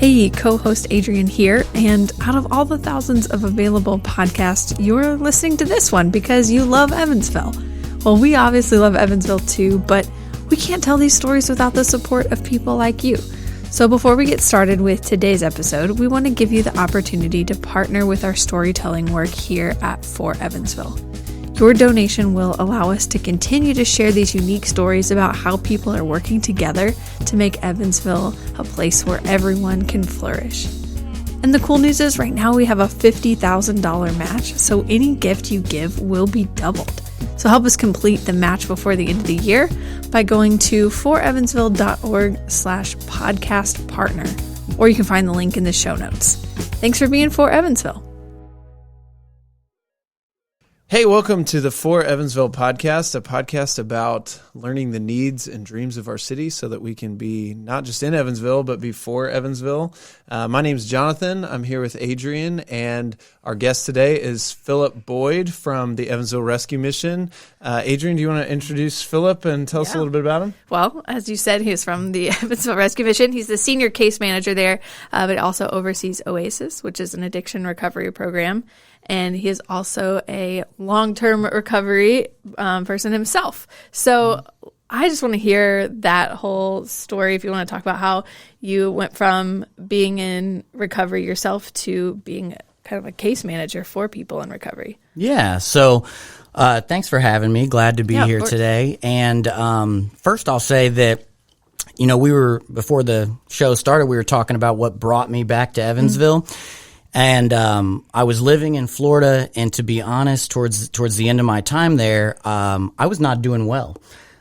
Hey, co-host Adrian here, and out of all the thousands of available podcasts, you're listening to this one because you love Evansville. Well, we obviously love Evansville too, but we can't tell these stories without the support of people like you. So before we get started with today's episode, we want to give you the opportunity to partner with our storytelling work here at For Evansville. Your donation will allow us to continue to share these unique stories about how people are working together to make Evansville a place where everyone can flourish. And the cool news is right now we have a $50,000 match, so any gift you give will be doubled. So help us complete the match before the end of the year by going to forevansville.org/podcast partner, or you can find the link in the show notes. Thanks for being For Evansville. Hey, welcome to the For Evansville podcast, a podcast about learning the needs and dreams of our city so that we can be not just in Evansville, but be for Evansville. My name is Jonathan. I'm here with Adrian, and our guest today is Phillip Boyd from the Evansville Rescue Mission. Adrian, do you want to introduce Phillip and tell us a little bit about him? Well, as you said, he's from the Evansville Rescue Mission. He's the senior case manager there, but also oversees OASIS, which is an addiction recovery program. And he is also a long-term recovery person himself. So I just want to hear that whole story, if you want to talk about how you went from being in recovery yourself to being kind of a case manager for people in recovery. Yeah, so thanks for having me. Glad to be here today. And first I'll say that, before the show started, we were talking about what brought me back to Evansville. Mm-hmm. And I was living in Florida, and to be honest, towards the end of my time there, I was not doing well.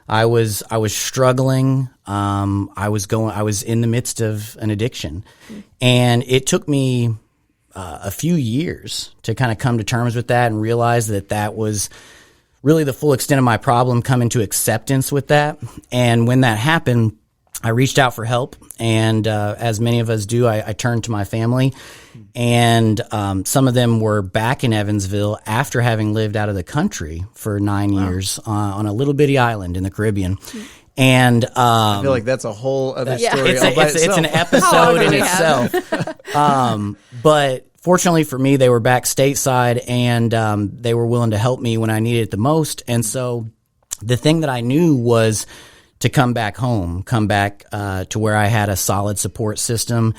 I was struggling. I was in the midst of an addiction, and it took me a few years to kind of come to terms with that and realize that was really the full extent of my problem, coming to acceptance with that. And when that happened, I reached out for help, and as many of us do, I turned to my family, and some of them were back in Evansville after having lived out of the country for 9 years on a little bitty island in the Caribbean. And I feel like that's a whole other story. It's an episode in itself. But fortunately for me, they were back stateside, and they were willing to help me when I needed it the most. And so the thing that I knew was to come back home, to where I had a solid support system,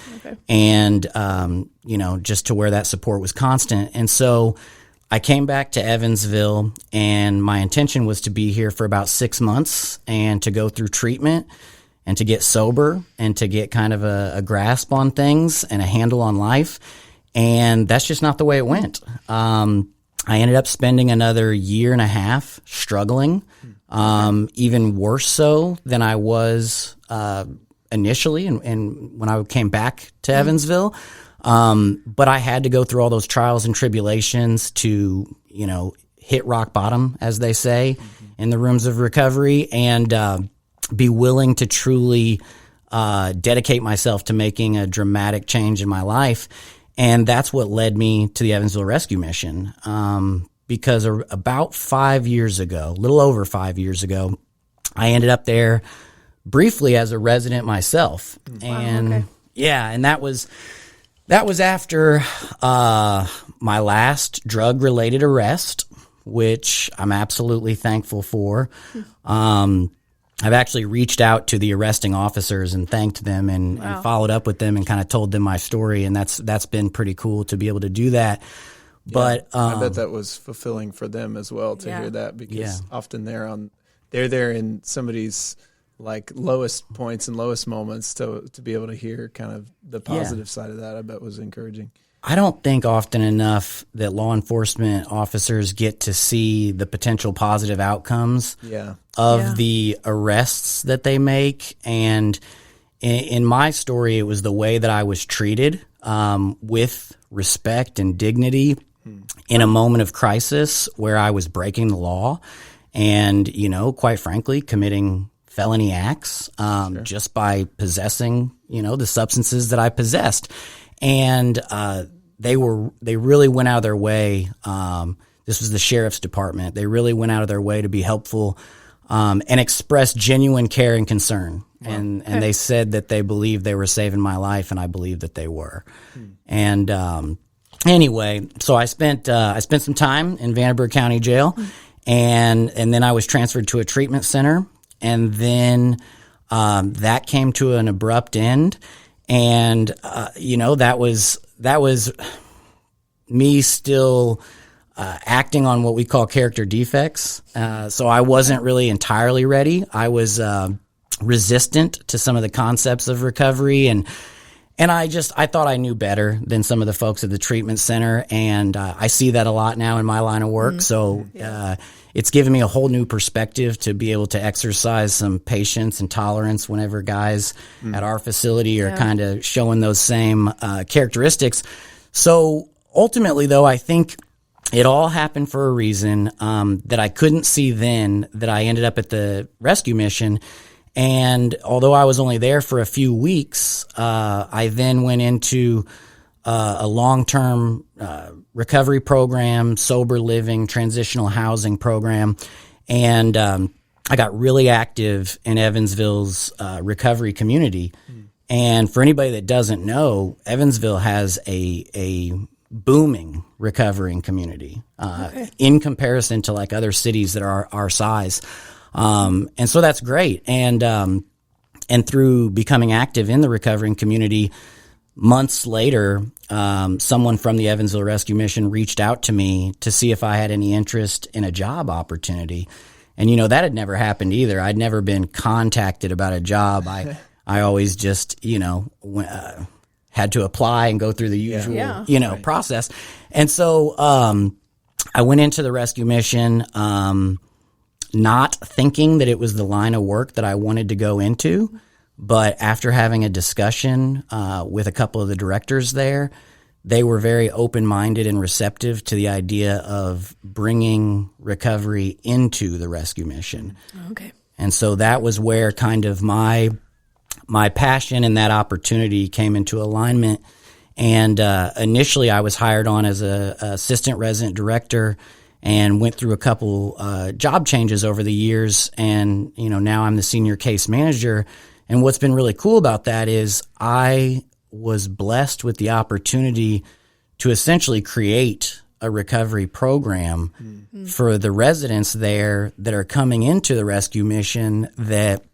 and, just to where that support was constant. And so I came back to Evansville, and my intention was to be here for about 6 months and to go through treatment and to get sober and to get kind of a grasp on things and a handle on life. And that's just not the way it went. I ended up spending another year and a half struggling, even worse so than I was initially and when I came back to Evansville. But I had to go through all those trials and tribulations to, hit rock bottom, as they say, in the rooms of recovery, and be willing to truly dedicate myself to making a dramatic change in my life. And that's what led me to the Evansville Rescue Mission. Because about 5 years ago, a little over 5 years ago, I ended up there briefly as a resident myself. And and that was after my last drug-related arrest, which I'm absolutely thankful for. I've actually reached out to the arresting officers and thanked them and followed up with them and kind of told them my story, and that's been pretty cool to be able to do that. But I bet that was fulfilling for them as well to hear that, because often they're there in somebody's like lowest points and lowest moments to be able to hear kind of the positive side of that. I bet was encouraging. I don't think often enough that law enforcement officers get to see the potential positive outcomes of the arrests that they make. And in my story, it was the way that I was treated with respect and dignity in a moment of crisis where I was breaking the law and, quite frankly, committing felony acts just by possessing, the substances that I possessed. And they really went out of their way. This was the sheriff's department. They really went out of their way to be helpful and expressed genuine care and concern. Wow. And they said that they believed they were saving my life, and I believed that they were. And anyway, so I spent some time in Vanderburgh County Jail, and then I was transferred to a treatment center, and then that came to an abrupt end, and that was me still acting on what we call character defects. So I wasn't really entirely ready. I was resistant to some of the concepts of recovery, and I thought I knew better than some of the folks at the treatment center, and I see that a lot now in my line of work. So it's given me a whole new perspective to be able to exercise some patience and tolerance whenever guys at our facility are kind of showing those same characteristics. So ultimately, though, I think it all happened for a reason that I couldn't see then, that I ended up at the rescue mission. And although I was only there for a few weeks, I then went into a long-term recovery program, sober living, transitional housing program. And I got really active in Evansville's recovery community. And for anybody that doesn't know, Evansville has a booming recovering community in comparison to like other cities that are our size. And so that's great. And through becoming active in the recovering community, months later, someone from the Evansville Rescue Mission reached out to me to see if I had any interest in a job opportunity. And, that had never happened either. I'd never been contacted about a job. I always just, had to apply and go through the usual, process. And so, I went into the rescue mission, not thinking that it was the line of work that I wanted to go into. But after having a discussion with a couple of the directors there, they were very open-minded and receptive to the idea of bringing recovery into the rescue mission. Okay. And so that was where kind of my passion and that opportunity came into alignment. And initially I was hired on as a assistant resident director and went through a couple job changes over the years. And, now I'm the senior case manager. And what's been really cool about that is I was blessed with the opportunity to essentially create a recovery program for the residents there that are coming into the rescue mission that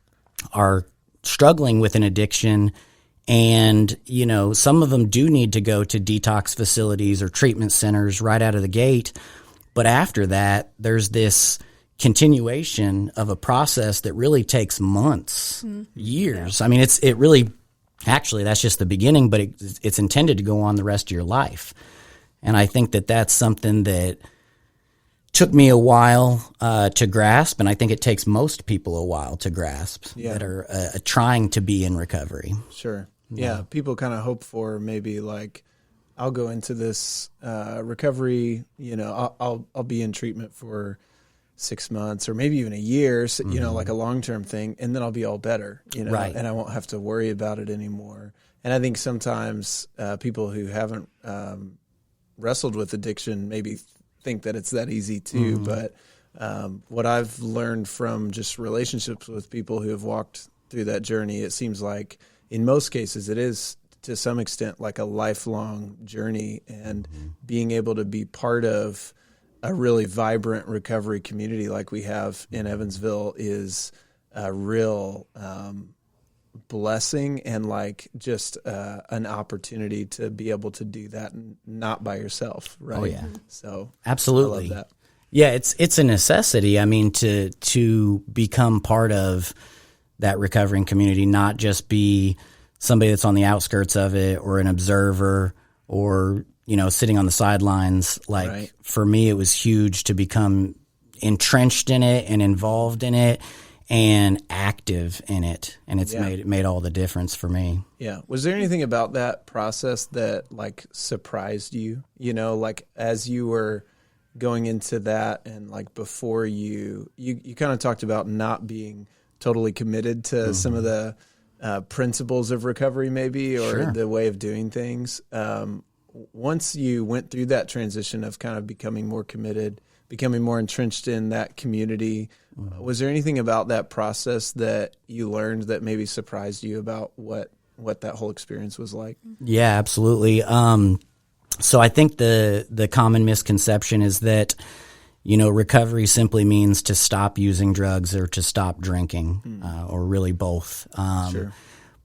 are struggling with an addiction. And, some of them do need to go to detox facilities or treatment centers right out of the gate. But after that, there's this continuation of a process that really takes months, years. I mean, it really, actually, that's just the beginning, but it's intended to go on the rest of your life. And I think that that's something that took me a while to grasp, and I think it takes most people a while to grasp that are trying to be in recovery. Sure. Yeah, people kind of hope for maybe like, I'll go into this recovery, I'll be in treatment for 6 months or maybe even a year, like a long-term thing, and then I'll be all better, right. And I won't have to worry about it anymore. And I think sometimes people who haven't wrestled with addiction maybe think that it's that easy too. But what I've learned from just relationships with people who have walked through that journey, it seems like in most cases it is to some extent like a lifelong journey, and being able to be part of a really vibrant recovery community like we have in Evansville is a real blessing, and like just an opportunity to be able to do that and not by yourself, right? Oh yeah. So absolutely. I love that. Yeah, it's a necessity. I mean, to become part of that recovering community, not just be somebody that's on the outskirts of it or an observer or, sitting on the sidelines. Like right. For me, it was huge to become entrenched in it and involved in it and active in it. And it's made all the difference for me. Yeah. Was there anything about that process that like surprised you, like as you were going into that and like before you kind of talked about not being totally committed to some of the principles of recovery maybe, or the way of doing things. Once you went through that transition of kind of becoming more committed, becoming more entrenched in that community. Was there anything about that process that you learned that maybe surprised you about what that whole experience was like? Yeah, absolutely. So I think the common misconception is that, recovery simply means to stop using drugs or to stop drinking, or really both. Sure.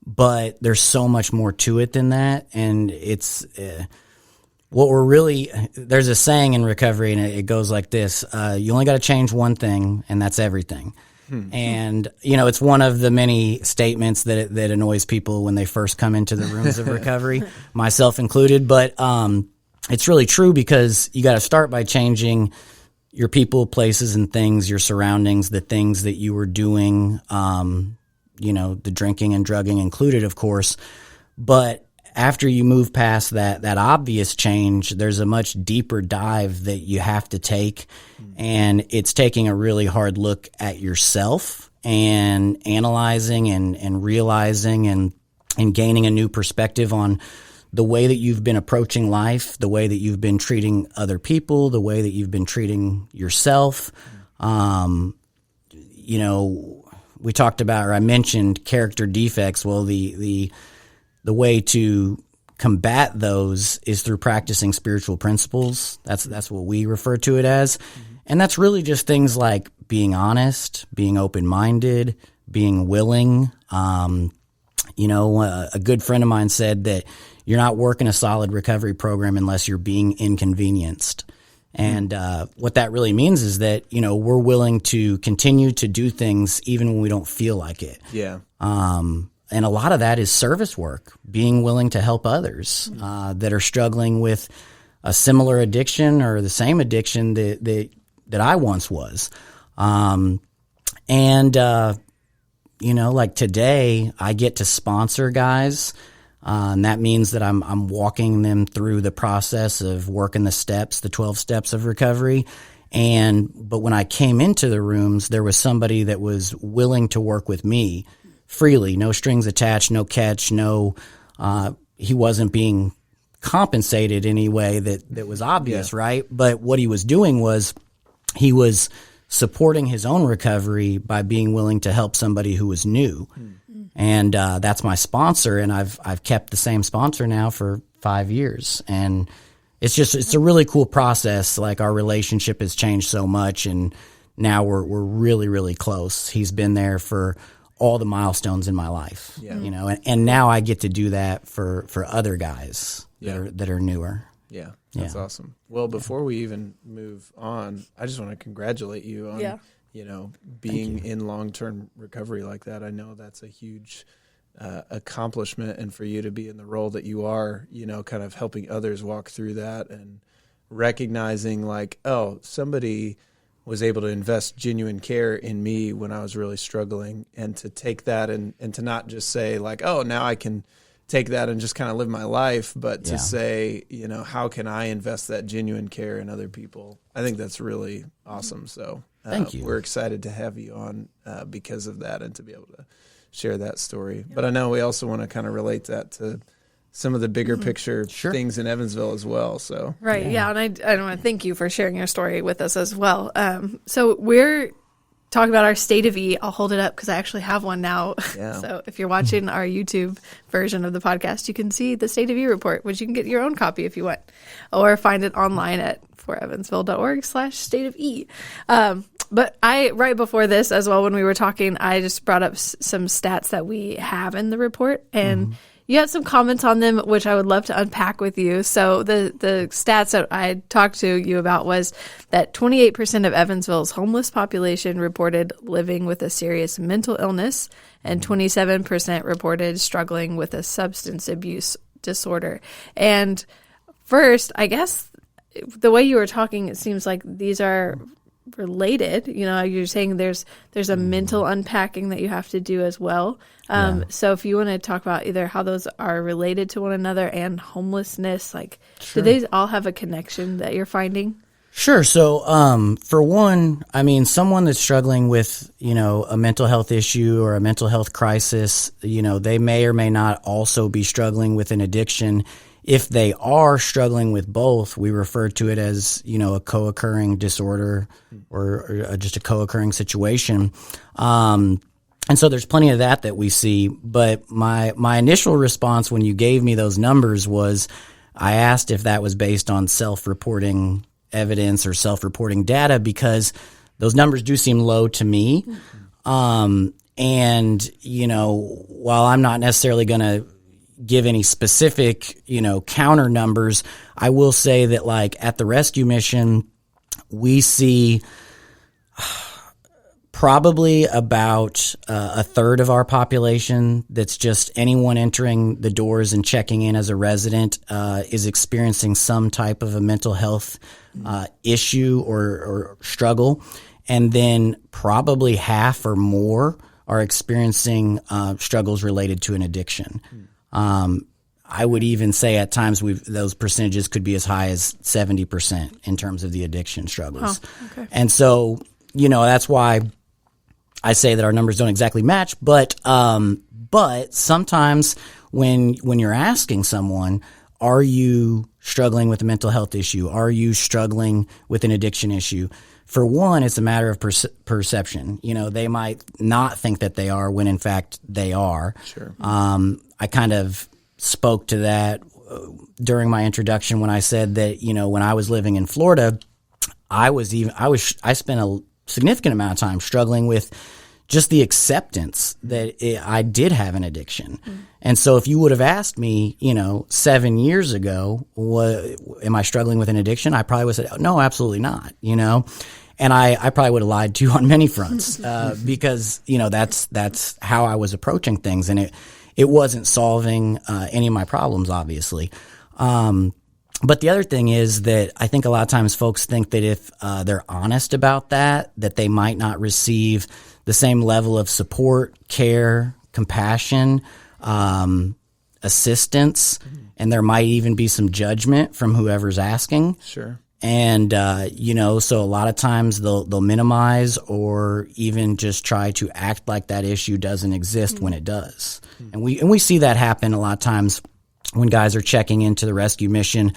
But there's so much more to it than that. And it's, there's a saying in recovery, and it goes like this: you only got to change one thing, and that's everything. And, it's one of the many statements that annoys people when they first come into the rooms of recovery, myself included. But it's really true, because you got to start by changing your people, places, and things, your surroundings, the things that you were doing, the drinking and drugging included, of course. But after you move past that obvious change, there's a much deeper dive that you have to take. And it's taking a really hard look at yourself and analyzing and realizing and gaining a new perspective on the way that you've been approaching life, the way that you've been treating other people, the way that you've been treating yourself. We talked about, or I mentioned, character defects. Well, the way to combat those is through practicing spiritual principles. That's what we refer to it as. And that's really just things like being honest, being open-minded, being willing. A good friend of mine said that you're not working a solid recovery program unless you're being inconvenienced. And what that really means is that, we're willing to continue to do things even when we don't feel like it. Yeah. And a lot of that is service work, being willing to help others that are struggling with a similar addiction or the same addiction that I once was. Like today, I get to sponsor guys. And that means that I'm walking them through the process of working the steps, the 12 steps of recovery. But when I came into the rooms, there was somebody that was willing to work with me freely, no strings attached, no catch, he wasn't being compensated in any way that was obvious, right? But what he was doing was he was supporting his own recovery by being willing to help somebody who was new. And that's my sponsor, and I've kept the same sponsor now for 5 years. And it's a really cool process. Like, our relationship has changed so much, and now we're really, really close. He's been there for all the milestones in my life, and now I get to do that for other guys that are newer. Yeah, that's awesome. Well, before we even move on, I just want to congratulate you on, being in long-term recovery like that. I know that's a huge accomplishment, and for you to be in the role that you are, kind of helping others walk through that and recognizing like, oh, somebody was able to invest genuine care in me when I was really struggling, and to take that and to not just say like, oh, now I can take that and just kind of live my life, but to say, how can I invest that genuine care in other people? I think that's really awesome. So thank you. We're excited to have you on because of that and to be able to share that story. But I know we also want to kind of relate that to some of the bigger picture things in Evansville as well. So right, yeah, and I want to thank you for sharing your story with us as well. So we're talking about our State of E. I'll hold it up because I actually have one now. Yeah. So if you're watching our YouTube version of the podcast, you can see the State of E report, which you can get your own copy if you want, or find it online at forevansville.org/stateofe. But right before this as well, when we were talking, I just brought up some stats that we have in the report, and you had some comments on them, which I would love to unpack with you. So the stats that I talked to you about was that 28% of Evansville's homeless population reported living with a serious mental illness, and 27% reported struggling with a substance abuse disorder. And first, I guess the way you were talking, it seems like these are related. You're saying there's a mental unpacking that you have to do as well. So if you want to talk about either how those are related to one another and homelessness, like, do they all have a connection that you're finding? Sure. So, for one, I mean, someone that's struggling with, a mental health issue or a mental health crisis, they may or may not also be struggling with an addiction. If they are struggling with both, we refer to it as, a co-occurring disorder or just a co-occurring situation. And so there's plenty of that we see. But my initial response when you gave me those numbers was I asked if that was based on self-reporting evidence or self-reporting data, because those numbers do seem low to me. And, while I'm not necessarily going to give any specific, counter numbers, I will say that like at the rescue mission, we see probably about a third of our population that's just anyone entering the doors and checking in as a resident is experiencing some type of a mental health issue or struggle. And then probably half or more are experiencing struggles related to an addiction. I would even say at times those percentages could be as high as 70% in terms of the addiction struggles. Oh, okay. And so, that's why I say that our numbers don't exactly match, but sometimes when you're asking someone, are you struggling with a mental health issue? Are you struggling with an addiction issue? For one, it's a matter of perception. They might not think that they are when in fact they are. Sure. I kind of spoke to that during my introduction when I said that, when I was living in Florida, I spent a significant amount of time struggling with just the acceptance that I did have an addiction. And so if you would have asked me, 7 years ago, am I struggling with an addiction? I probably would have said, no, absolutely not, And I probably would have lied to you on many fronts because, that's how I was approaching things. And it wasn't solving any of my problems, obviously. But the other thing is that I think a lot of times folks think that if they're honest about that they might not receive the same level of support, care, compassion, assistance, and there might even be some judgment from whoever's asking. Sure. And, so a lot of times they'll minimize or even just try to act like that issue doesn't exist when it does. And we see that happen a lot of times when guys are checking into the rescue mission.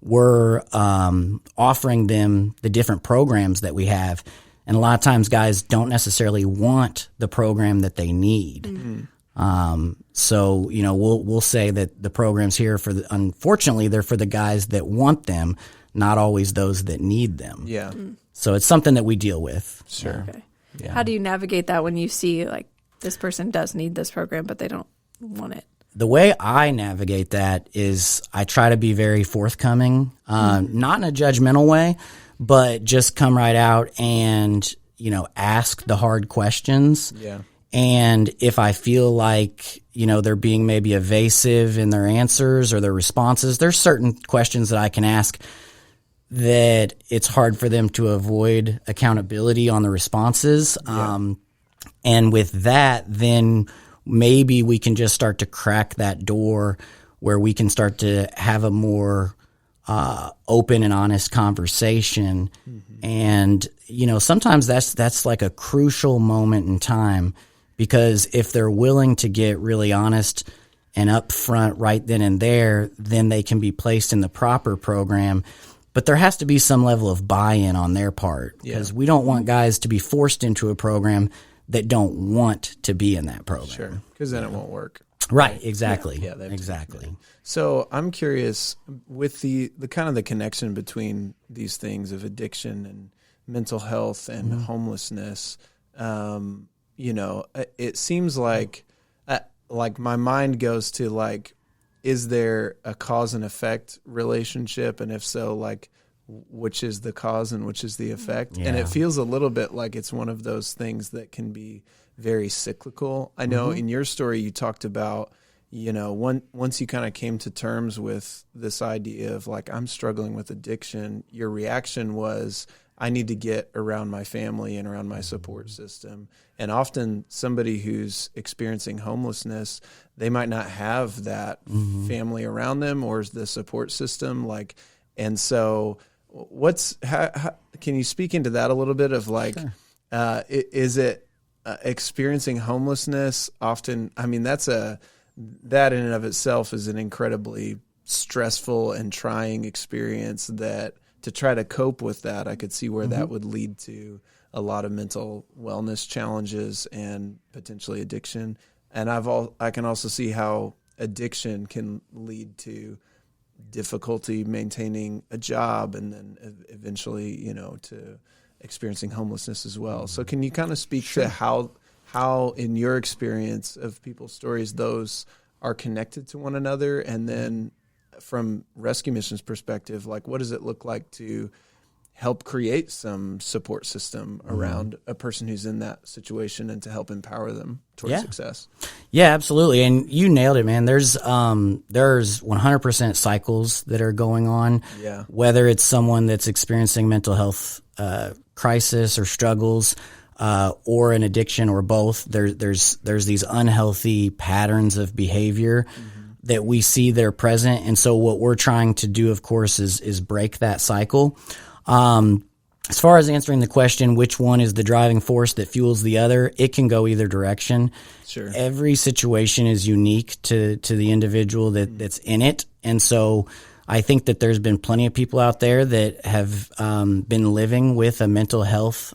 We're offering them the different programs that we have. And a lot of times guys don't necessarily want the program that they need. So, we'll say that the programs here unfortunately, they're for the guys that want them, not always those that need them. Yeah. So it's something that we deal with. Sure. Okay. Yeah. How do you navigate that when you see like this person does need this program, but they don't want it? The way I navigate that is I try to be very forthcoming, not in a judgmental way, but just come right out and, ask the hard questions. Yeah. And if I feel like, they're being maybe evasive in their answers or their responses, there's certain questions that I can ask that it's hard for them to avoid accountability on the responses. Yeah. And with that, then maybe we can just start to crack that door where we can start to have a more open and honest conversation. And, sometimes that's like a crucial moment in time, because if they're willing to get really honest and upfront right then and there, then they can be placed in the proper program. But there has to be some level of buy-in on their part, because we don't want guys to be forced into a program that don't want to be in that program. Sure, because then it won't work. Right, exactly. Yeah, exactly. So I'm curious with the kind of the connection between these things of addiction and mental health and homelessness. It seems like my mind goes to like, is there a cause and effect relationship? And if so, like, which is the cause and which is the effect? Yeah. And it feels a little bit like it's one of those things that can be very cyclical. I know in your story you talked about, once you kind of came to terms with this idea of like, I'm struggling with addiction, your reaction was, I need to get around my family and around my support system. And often somebody who's experiencing homelessness, they might not have that family around them or the support system. And so can you speak into that a little bit of like, Sure. Is it experiencing homelessness often? I mean, that in and of itself is an incredibly stressful and trying experience that to try to cope with that, I could see where that would lead to a lot of mental wellness challenges and potentially addiction. And I can also see how addiction can lead to difficulty maintaining a job and then eventually, to experiencing homelessness as well. So can you kind of speak to how in your experience of people's stories, those are connected to one another? And then from Rescue Mission's perspective, like what does it look like to help create some support system around a person who's in that situation and to help empower them towards success? Yeah, absolutely. And you nailed it, man. There's 100% cycles that are going on. Yeah. Whether it's someone that's experiencing mental health crisis or struggles, or an addiction or both, there's these unhealthy patterns of behavior that we see that are present. And so what we're trying to do, of course, is break that cycle. As far as answering the question, which one is the driving force that fuels the other, it can go either direction. Sure. Every situation is unique to the individual that's in it. And so I think that there's been plenty of people out there that have been living with a mental health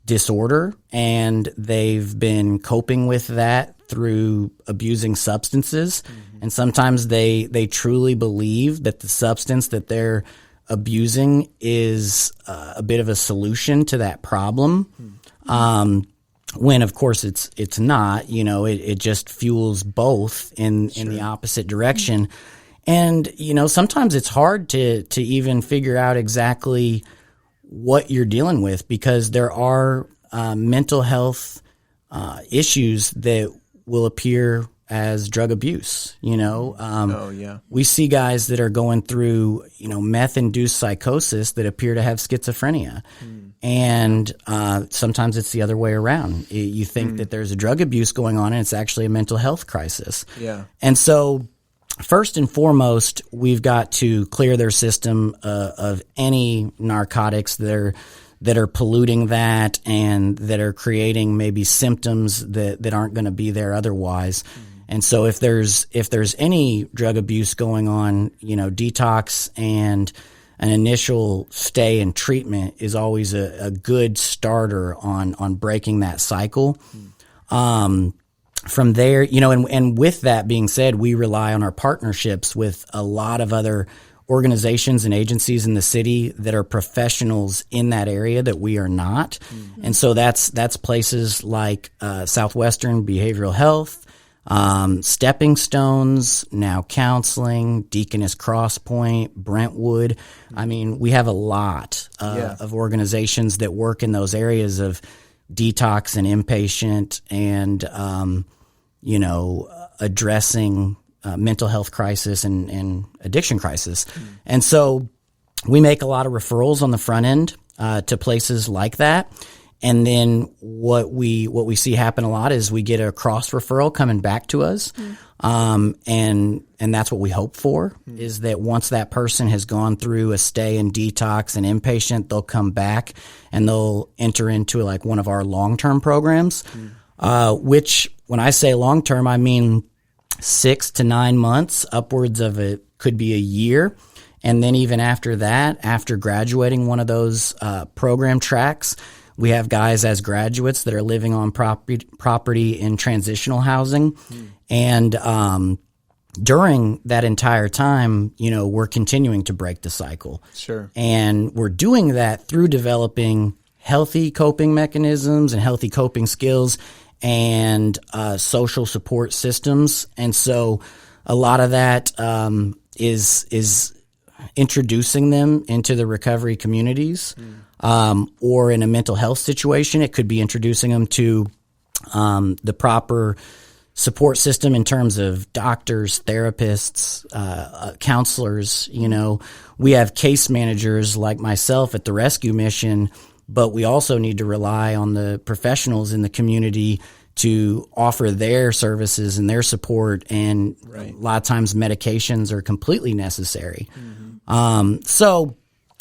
disorder, and they've been coping with that through abusing substances. And sometimes they truly believe that the substance that they're abusing is a bit of a solution to that problem. When of course it's not, it just fuels both in the opposite direction. And, sometimes it's hard to even figure out exactly what you're dealing with, because there are mental health issues that will appear as drug abuse. We see guys that are going through, meth-induced psychosis that appear to have schizophrenia. And sometimes it's the other way around. You think that there's a drug abuse going on, and it's actually a mental health crisis. Yeah. And so first and foremost, we've got to clear their system of any narcotics that are polluting that and that are creating maybe symptoms that aren't going to be there otherwise. And so if there's any drug abuse going on, detox and an initial stay and treatment is always a good starter on breaking that cycle. From there, and with that being said, we rely on our partnerships with a lot of other organizations and agencies in the city that are professionals in that area that we are not. And so that's places like Southwestern Behavioral Health, Stepping Stones, Now Counseling, Deaconess Crosspoint, Brentwood. I mean, we have a lot of organizations that work in those areas of detox and inpatient and, addressing mental health crisis and addiction crisis. And so we make a lot of referrals on the front end to places like that. And then what we see happen a lot is we get a cross referral coming back to us. And that's what we hope for, is that once that person has gone through a stay and detox and inpatient, they'll come back and they'll enter into like one of our long-term programs, which when I say long-term, I mean 6 to 9 months, upwards of it could be a year. And then even after that, after graduating one of those program tracks, we have guys as graduates that are living on property in transitional housing. And during that entire time, we're continuing to break the cycle. Sure. And we're doing that through developing healthy coping mechanisms and healthy coping skills and social support systems. And so a lot of that is introducing them into the recovery communities. Or in a mental health situation, it could be introducing them to the proper support system in terms of doctors, therapists, counselors. We have case managers like myself at the Rescue Mission, but we also need to rely on the professionals in the community to offer their services and their support. And a lot of times medications are completely necessary. So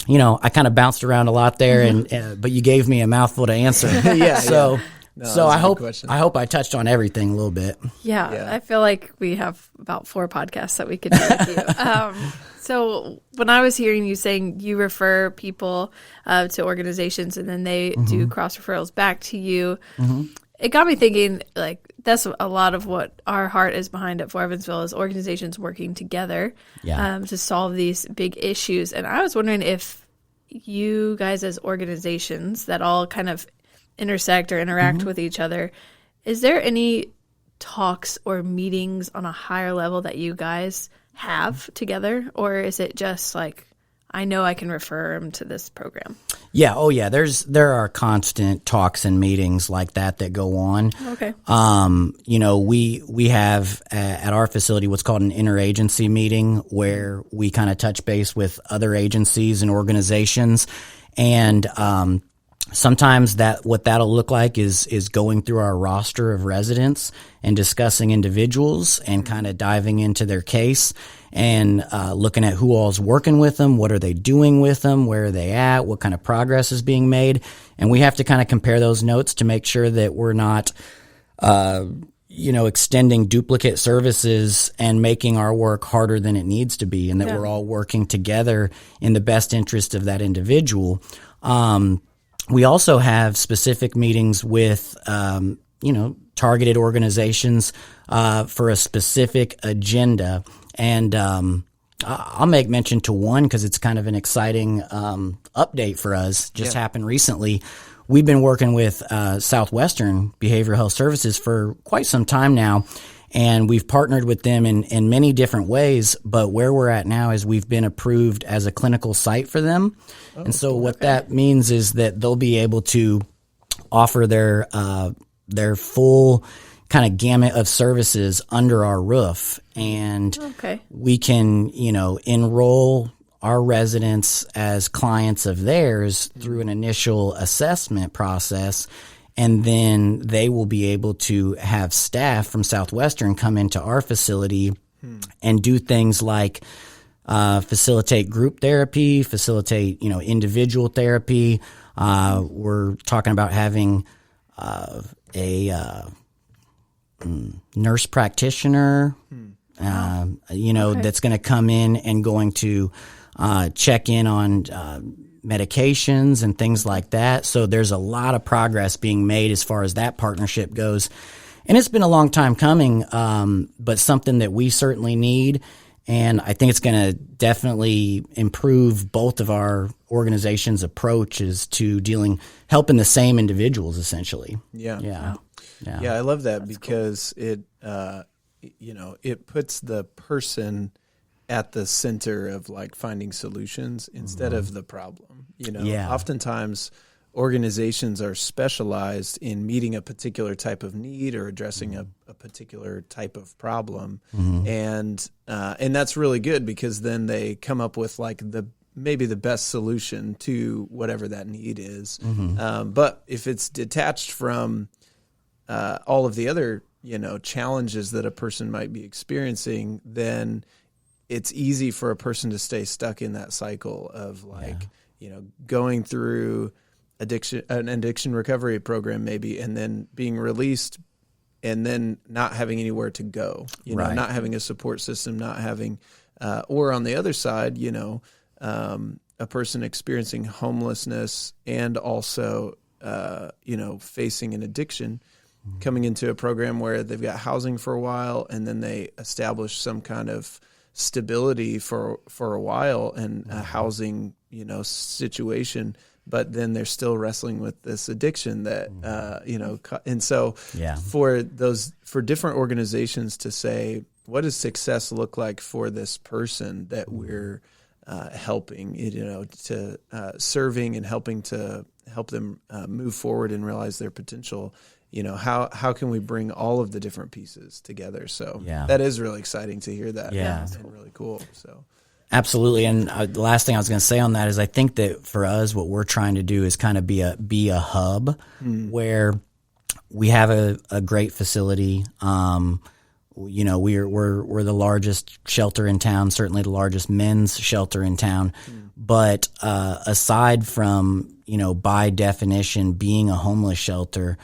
I kind of bounced around a lot there, but you gave me a mouthful to answer. So I hope I touched on everything a little bit. Yeah, I feel like we have about 4 podcasts that we could do with you. So when I was hearing you saying you refer people to organizations and then they do cross referrals back to you, it got me thinking, like, that's a lot of what our heart is behind at For Evansville is organizations working together to solve these big issues. And I was wondering if you guys as organizations that all kind of intersect or interact with each other, is there any talks or meetings on a higher level that you guys have together? Or is it just like, I know I can refer them to this program? Yeah. Oh, yeah. There are constant talks and meetings like that go on. Okay. We have at our facility what's called an interagency meeting where we kind of touch base with other agencies and organizations, and sometimes what that'll look like is going through our roster of residents and discussing individuals and kind of diving into their case and looking at who all's working with them, what are they doing with them, where are they at, what kind of progress is being made. And we have to kind of compare those notes to make sure that we're not, extending duplicate services and making our work harder than it needs to be, and that we're all working together in the best interest of that individual. We also have specific meetings with, targeted organizations for a specific agenda. And I'll make mention to one because it's kind of an exciting update for us. Just happened recently. We've been working with Southwestern Behavioral Health Services for quite some time now, and we've partnered with them in many different ways. But where we're at now is we've been approved as a clinical site for them. And so what that means is that they'll be able to offer their full kind of gamut of services under our roof, and we can, enroll our residents as clients of theirs through an initial assessment process, and then they will be able to have staff from Southwestern come into our facility and do things like facilitate group therapy, facilitate, individual therapy. We're talking about having a nurse practitioner, that's going to come in and going to check in on medications and things like that. So there's a lot of progress being made as far as that partnership goes. And it's been a long time coming, but something that we certainly need. And I think it's going to definitely improve both of our organizations' approaches to helping the same individuals, essentially. Yeah, I love that. That's because cool. It puts the person at the center of like finding solutions instead of the problem. Oftentimes organizations are specialized in meeting a particular type of need or addressing a particular type of problem. And that's really good because then they come up with like maybe the best solution to whatever that need is. But if it's detached from all of the other, challenges that a person might be experiencing, then it's easy for a person to stay stuck in that cycle of going through an addiction recovery program maybe, and then being released and then not having anywhere to go, not having a support system, not having, or on the other side, a person experiencing homelessness and also, facing an addiction, coming into a program where they've got housing for a while and then they establish some kind of stability for a while and a housing, situation, but then they're still wrestling with this addiction that, and so for different organizations to say, what does success look like for this person that we're helping, to serving and helping to help them move forward and realize their potential? How can we bring all of the different pieces together? So that is really exciting to hear that. And really cool. So. Absolutely. And the last thing I was going to say on that is I think that for us, what we're trying to do is kind of be a hub where we have a great facility. You know, we're the largest shelter in town, certainly the largest men's shelter in town. But aside from, you know, by definition being a homeless shelter,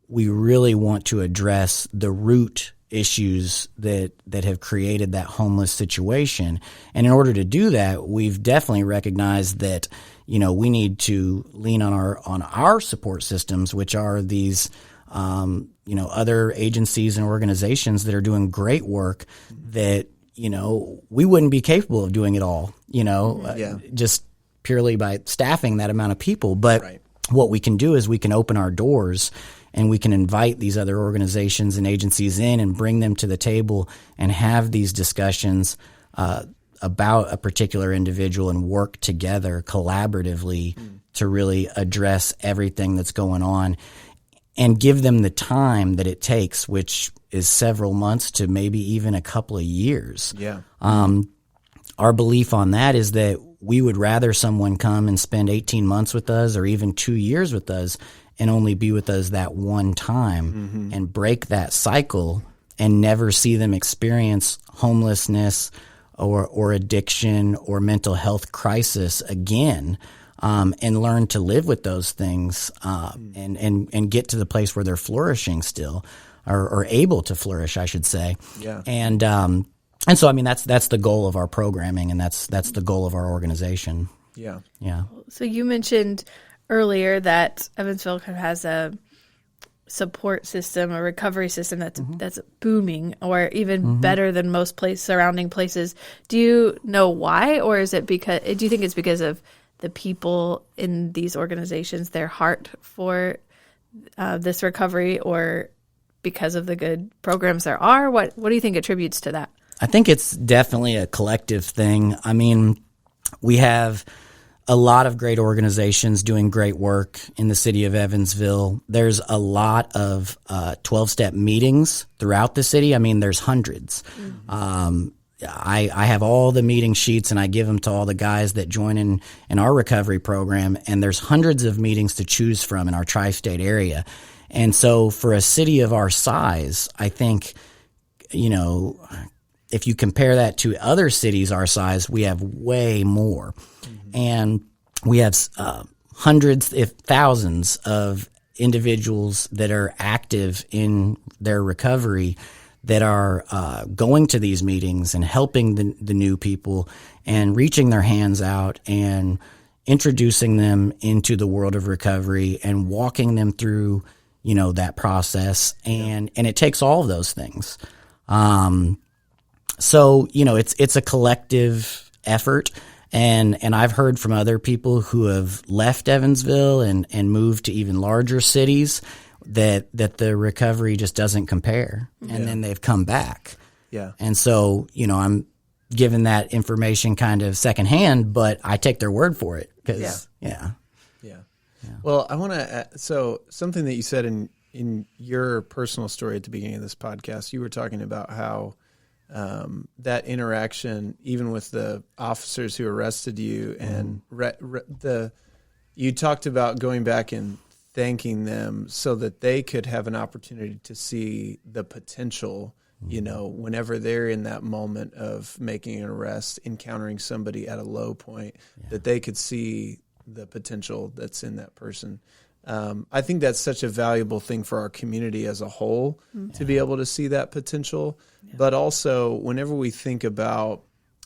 we really want to address the root issues that have created that homeless situation. And in order to do that, we've definitely recognized that, you know, we need to lean on our support systems, which are these you know, other agencies and organizations that are doing great work that, you know, we wouldn't be capable of doing it all, you know, just purely by staffing that amount of people. But what we can do is we can open our doors and we can invite these other organizations and agencies in and bring them to the table and have these discussions about a particular individual and work together collaboratively to really address everything that's going on. And give them the time that it takes, which is several months to maybe even a couple of years. Yeah. Our belief on that is that we would rather someone come and spend 18 months with us or even 2 years with us and only be with us that one time and break that cycle and never see them experience homelessness or addiction or mental health crisis again. And learn to live with those things, and get to the place where they're flourishing still, or able to flourish, I should say. Yeah. And so, I mean, that's the goal of our programming, and that's the goal of our organization. Yeah. Yeah. So you mentioned earlier that Evansville has a support system, a recovery system that's booming, or even better than most surrounding places. Do you know why, or is it because? Do you think it's because of the people in these organizations, their heart for this recovery, or because of the good programs there are? What do you think attributes to that? I think it's definitely a collective thing. I mean, we have a lot of great organizations doing great work in the city of Evansville. There's a lot of 12-step meetings throughout the city. I mean, there's hundreds. I have all the meeting sheets and I give them to all the guys that join in our recovery program, and there's hundreds of meetings to choose from in our tri-state area. And so for a city of our size, I think, you know, if you compare that to other cities our size, we have way more. And we have hundreds, if thousands of individuals that are active in their recovery that are going to these meetings and helping the new people and reaching their hands out and introducing them into the world of recovery and walking them through, you know, that process. And it takes all of those things. So, you know, it's a collective effort. And I've heard from other people who have left Evansville and moved to even larger cities that the recovery just doesn't compare, and then they've come back. Yeah. And so, you know, I'm given that information kind of secondhand, but I take their word for it because, yeah. Well, I want to, so something that you said in your personal story at the beginning of this podcast, you were talking about how that interaction, even with the officers who arrested you, and you talked about going back and thanking them so that they could have an opportunity to see the potential, you know, whenever they're in that moment of making an arrest, encountering somebody at a low point, that they could see the potential that's in that person. I think that's such a valuable thing for our community as a whole, to be able to see that potential. But also, whenever we think about,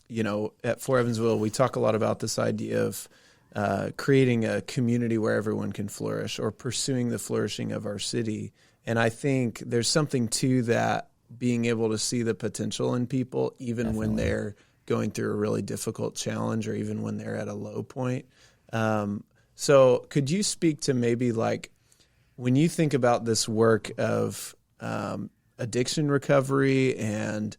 you know, at For Evansville, we talk a lot about this idea of creating a community where everyone can flourish, or pursuing the flourishing of our city. And I think there's something to that, being able to see the potential in people, even when they're going through a really difficult challenge, or even when they're at a low point. So could you speak to maybe, like, when you think about this work of addiction recovery and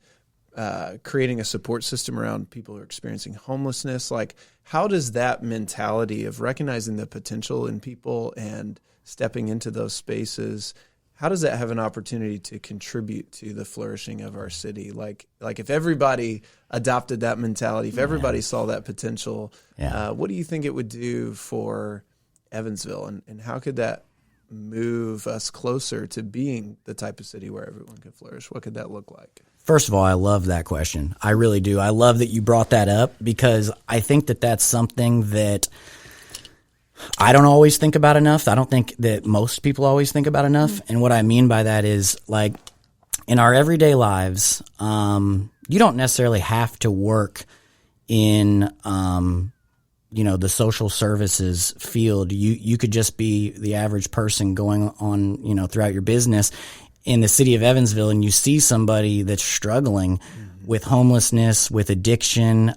creating a support system around people who are experiencing homelessness, like, how does that mentality of recognizing the potential in people and stepping into those spaces, how does that have an opportunity to contribute to the flourishing of our city? Like if everybody adopted that mentality, if everybody saw that potential, what do you think it would do for Evansville, and how could that move us closer to being the type of city where everyone can flourish? What could that look like? First of all, I love that question. I really do. I love that you brought that up because I think that that's something that I don't always think about enough. I don't think that most people always think about enough. And what I mean by that is, like, in our everyday lives, you don't necessarily have to work in, the social services field. You could just be the average person going on, throughout your business in the city of Evansville, and you see somebody that's struggling with homelessness, with addiction,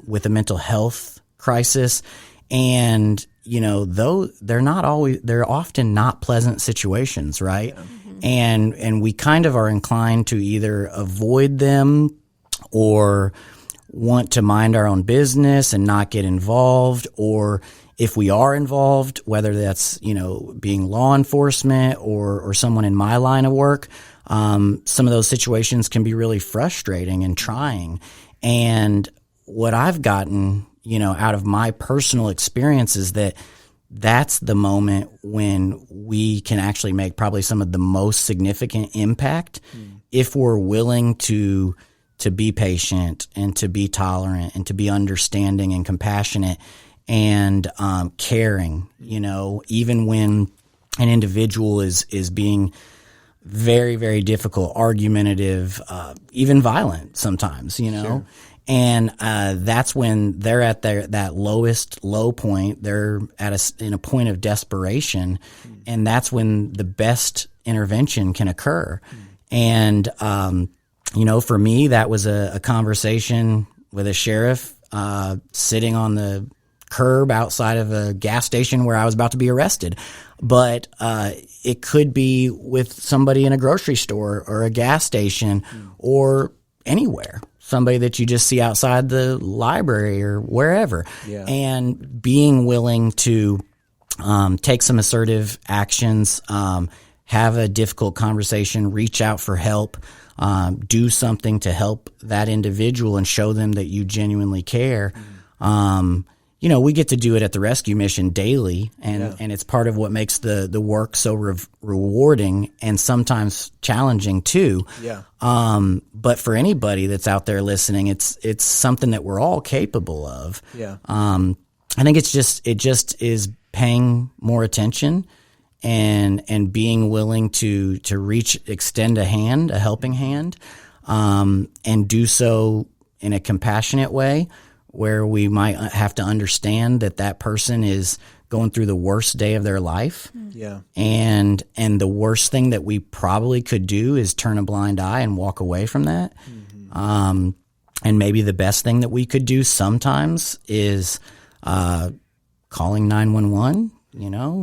with a mental health crisis. And, though they're often not pleasant situations, right? Yeah. And we kind of are inclined to either avoid them or want to mind our own business and not get involved, or if we are involved, whether that's, being law enforcement or someone in my line of work, some of those situations can be really frustrating and trying. And what I've gotten, out of my personal experience is that that's the moment when we can actually make probably some of the most significant impact if we're willing to be patient and to be tolerant and to be understanding and compassionate and caring, even when an individual is being very, very difficult, argumentative, even violent sometimes, Sure. And that's when they're at that lowest low point. They're in a point of desperation, and that's when the best intervention can occur. And for me, that was a conversation with a sheriff sitting on the curb outside of a gas station where I was about to be arrested. But it could be with somebody in a grocery store or a gas station or anywhere. Somebody that you just see outside the library or wherever. Yeah. And being willing to take some assertive actions, have a difficult conversation, reach out for help, do something to help that individual and show them that you genuinely care. We get to do it at the rescue mission daily, and it's part of what makes the work so rewarding and sometimes challenging too. Yeah. But for anybody that's out there listening, it's something that we're all capable of. Yeah. I think it just is paying more attention and being willing to extend a helping hand, and do so in a compassionate way, where we might have to understand that person is going through the worst day of their life. Yeah. And the worst thing that we probably could do is turn a blind eye and walk away from that. Mm-hmm. And maybe the best thing that we could do sometimes is calling 911,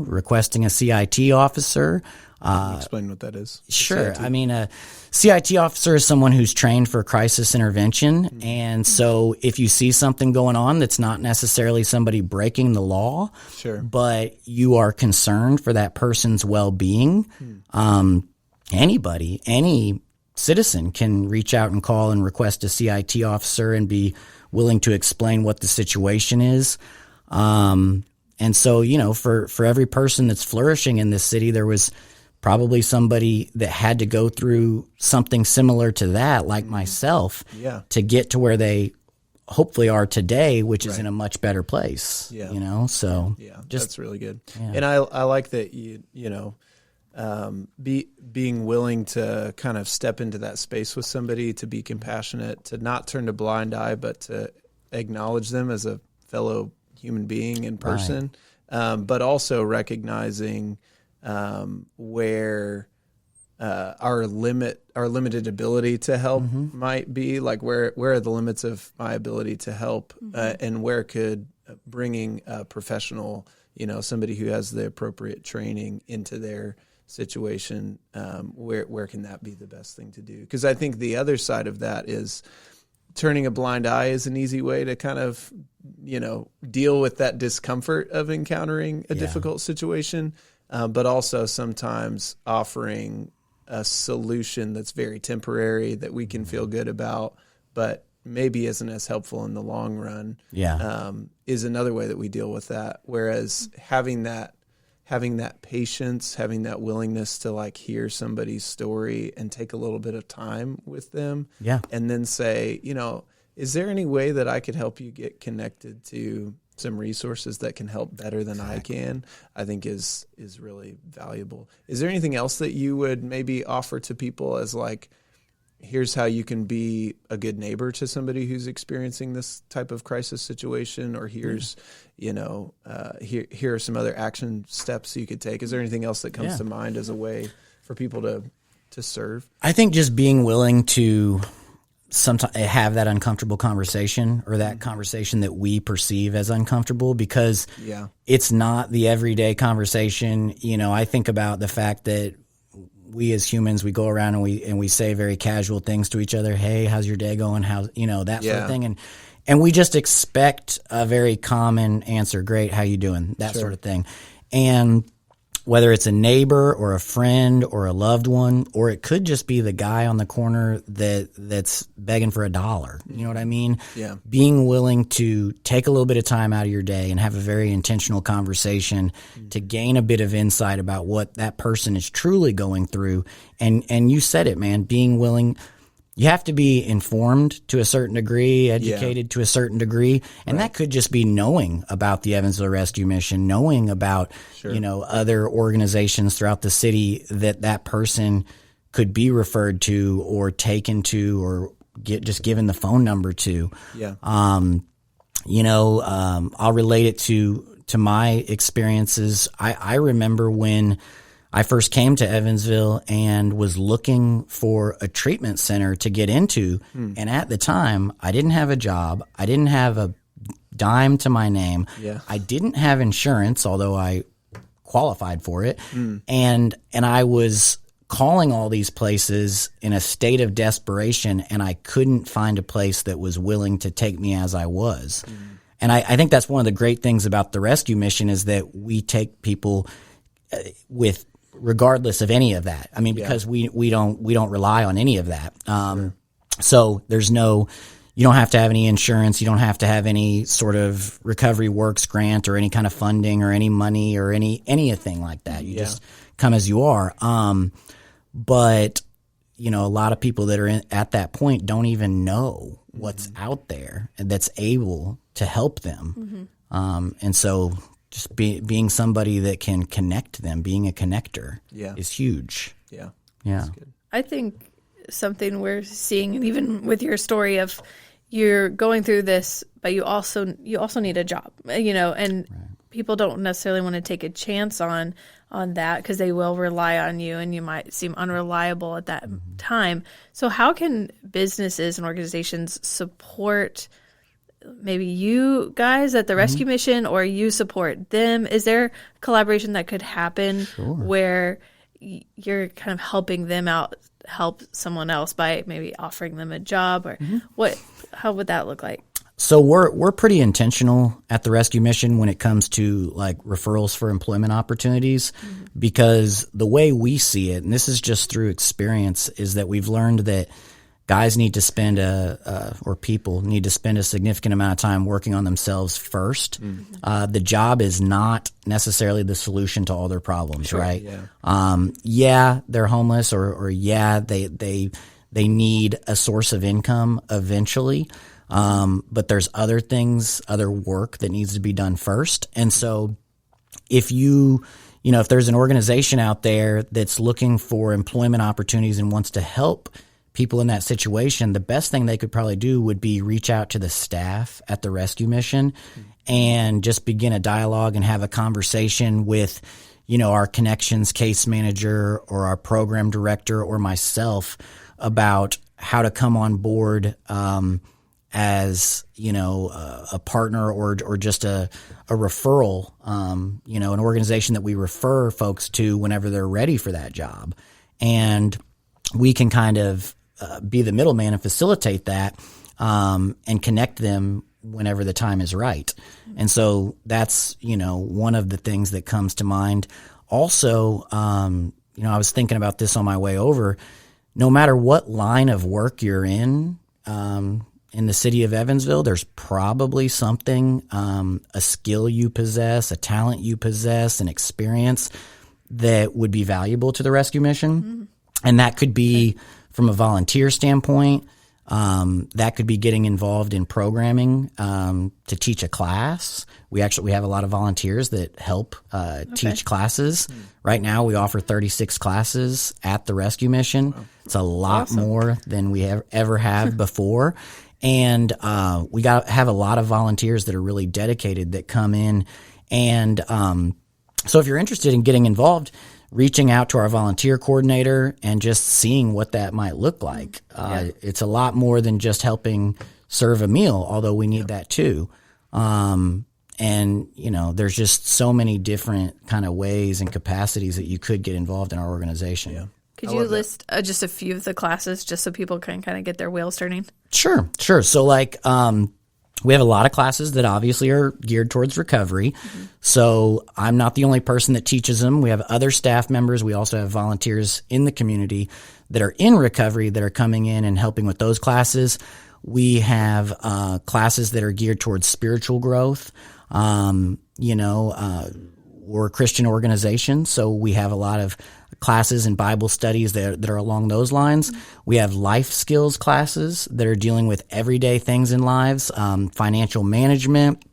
requesting a CIT officer. Explain what that is. Sure. CIT. I mean, a CIT officer is someone who's trained for crisis intervention. Mm-hmm. And so if you see something going on that's not necessarily somebody breaking the law, sure, but you are concerned for that person's well-being, any citizen can reach out and call and request a CIT officer and be willing to explain what the situation is. And so, for every person that's flourishing in this city, there was probably somebody that had to go through something similar to that, like myself, to get to where they hopefully are today, which is in a much better place. Yeah. So that's really good. Yeah. And I like that being willing to kind of step into that space with somebody, to be compassionate, to not turn a blind eye, but to acknowledge them as a fellow human being in person, but also recognizing where our limited ability to help might be, like where are the limits of my ability to help, and where could bringing a professional, somebody who has the appropriate training into their situation, where can that be the best thing to do? Because I think the other side of that is turning a blind eye is an easy way to kind of, deal with that discomfort of encountering a difficult situation, but also sometimes offering a solution that's very temporary that we can feel good about, but maybe isn't as helpful in the long run. Is another way that we deal with that. Whereas having that having that patience, having that willingness to like hear somebody's story and take a little bit of time with them. Yeah. And then say, is there any way that I could help you get connected to some resources that can help better than I can, I think is really valuable. Is there anything else that you would maybe offer to people as like, here's how you can be a good neighbor to somebody who's experiencing this type of crisis situation, or here's, here are some other action steps you could take. Is there anything else that comes to mind as a way for people to serve? I think just being willing to sometimes have that uncomfortable conversation, or that conversation that we perceive as uncomfortable, because it's not the everyday conversation. I think about the fact that we as humans, we go around and we say very casual things to each other. Hey, how's your day going? How, that sort of thing. And we just expect a very common answer. Great. How you doing? That sort of thing. And whether it's a neighbor or a friend or a loved one, or it could just be the guy on the corner that's begging for $1. You know what I mean? Yeah. Being willing to take a little bit of time out of your day and have a very intentional conversation to gain a bit of insight about what that person is truly going through. And you said it, man, being willing. You have to be informed to a certain degree, educated to a certain degree, and that could just be knowing about the Evansville Rescue Mission, knowing about other organizations throughout the city that person could be referred to or taken to, or just given the phone number to. Yeah. I'll relate it to my experiences. I remember when I first came to Evansville and was looking for a treatment center to get into. And at the time, I didn't have a job. I didn't have a dime to my name. Yeah. I didn't have insurance, although I qualified for it. And I was calling all these places in a state of desperation, and I couldn't find a place that was willing to take me as I was. And I think that's one of the great things about the rescue mission, is that we take people with regardless of any of that. I mean, because we don't rely on any of that. So there's you don't have to have any insurance. You don't have to have any sort of Recovery Works grant or any kind of funding or any money or anything like that. You just come as you are. But a lot of people that are at that point don't even know what's out there and that's able to help them. And so just being somebody that can connect them, being a connector is huge. Yeah. Yeah. I think something we're seeing, and even with your story of you're going through this, but you also need a job, and people don't necessarily want to take a chance on that because they will rely on you, and you might seem unreliable at that time. So how can businesses and organizations support maybe you guys at the rescue mission, or you support them? Is there collaboration that could happen where you're kind of helping them out, help someone else by maybe offering them a job, or how would that look like? So we're pretty intentional at the rescue mission when it comes to like referrals for employment opportunities, because the way we see it, and this is just through experience, is that we've learned that guys need to spend or people need to spend a significant amount of time working on themselves first. The job is not necessarily the solution to all their problems, right? Yeah. They're homeless, or they need a source of income eventually. But there's other things, other work that needs to be done first. And so if if there's an organization out there that's looking for employment opportunities and wants to help people in that situation, the best thing they could probably do would be reach out to the staff at the rescue mission and just begin a dialogue and have a conversation with, our connections case manager or our program director or myself about how to come on board, as, a partner or just a referral, an organization that we refer folks to whenever they're ready for that job. And we can kind of be the middleman and facilitate that, and connect them whenever the time is right. And so that's, one of the things that comes to mind. Also, I was thinking about this on my way over. No matter what line of work you're in, in the city of Evansville, there's probably something, a skill you possess, a talent you possess, an experience that would be valuable to the rescue mission. Mm-hmm. And that could be from a volunteer standpoint. That could be getting involved in programming to teach a class. We have a lot of volunteers that help teach classes. Mm. Right now, we offer 36 classes at the rescue mission. Wow. It's a lot more than we ever have before. And we have a lot of volunteers that are really dedicated that come in. And so if you're interested in getting involved, reaching out to our volunteer coordinator and just seeing what that might look like. It's a lot more than just helping serve a meal, although we need that too. And, there's just so many different kind of ways and capacities that you could get involved in our organization. Yeah. Could you list just a few of the classes just so people can kind of get their wheels turning? Sure. So we have a lot of classes that obviously are geared towards recovery. Mm-hmm. So I'm not the only person that teaches them. We have other staff members. We also have volunteers in the community that are in recovery that are coming in and helping with those classes. We have classes that are geared towards spiritual growth. We're a Christian organization, so we have a lot of classes and Bible studies that are along those lines. Mm-hmm. We have life skills classes that are dealing with everyday things in lives, financial management,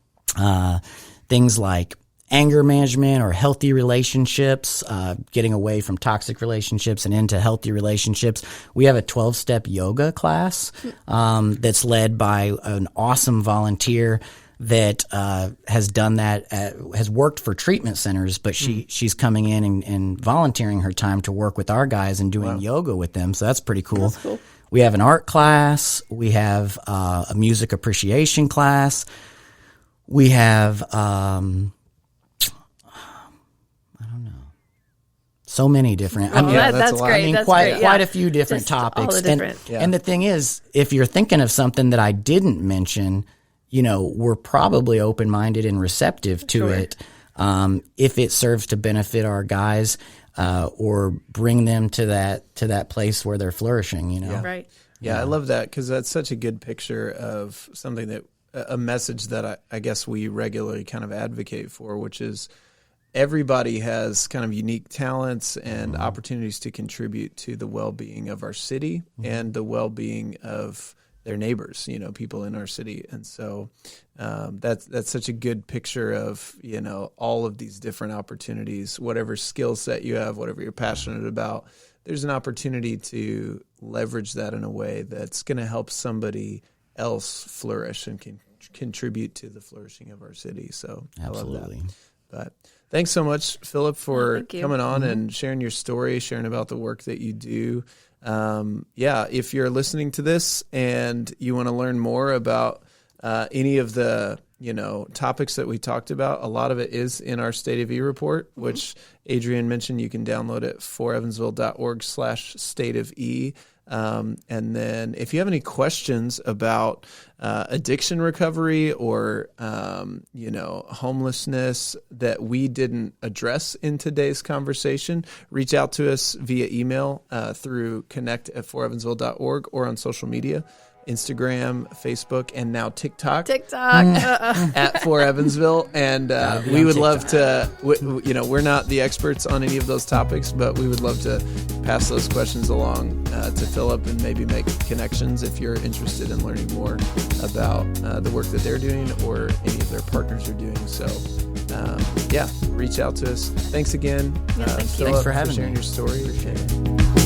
things like anger management or healthy relationships, getting away from toxic relationships and into healthy relationships. We have a 12-step yoga class that's led by an awesome volunteer that has done that, has worked for treatment centers, but she's coming in and volunteering her time to work with our guys and doing yoga with them. So that's pretty cool. That's cool. We have an art class. We have a music appreciation class. We have, so many different. That's great. Quite a few different topics. And the thing is, if you're thinking of something that I didn't mention, we're probably open-minded and receptive to it if it serves to benefit our guys or bring them to that place where they're flourishing. Yeah. Right. Yeah, I love that because that's such a good picture of something that a message that I guess we regularly kind of advocate for, which is everybody has kind of unique talents and opportunities to contribute to the well-being of our city and the well-being of their neighbors, people in our city. And so that's such a good picture of, all of these different opportunities, whatever skill set you have, whatever you're passionate about, there's an opportunity to leverage that in a way that's going to help somebody else flourish and can contribute to the flourishing of our city. So absolutely. I love that. But thanks so much, Phillip, for coming on and sharing your story, sharing about the work that you do. If you're listening to this and you want to learn more about any of the topics that we talked about, a lot of it is in our State of E report, which Adrian mentioned. You can download it forevansville.org/State of E. And then if you have any questions about addiction recovery or, homelessness that we didn't address in today's conversation, reach out to us via email through connect@forevansville.org or on social media. Instagram, Facebook, and now TikTok. At For Evansville. And we would love to, we're not the experts on any of those topics, but we would love to pass those questions along to Phillip and maybe make connections if you're interested in learning more about the work that they're doing or any of their partners are doing. So, reach out to us. Thanks again, thank you. Thanks for having sharing me. your story. Appreciate it.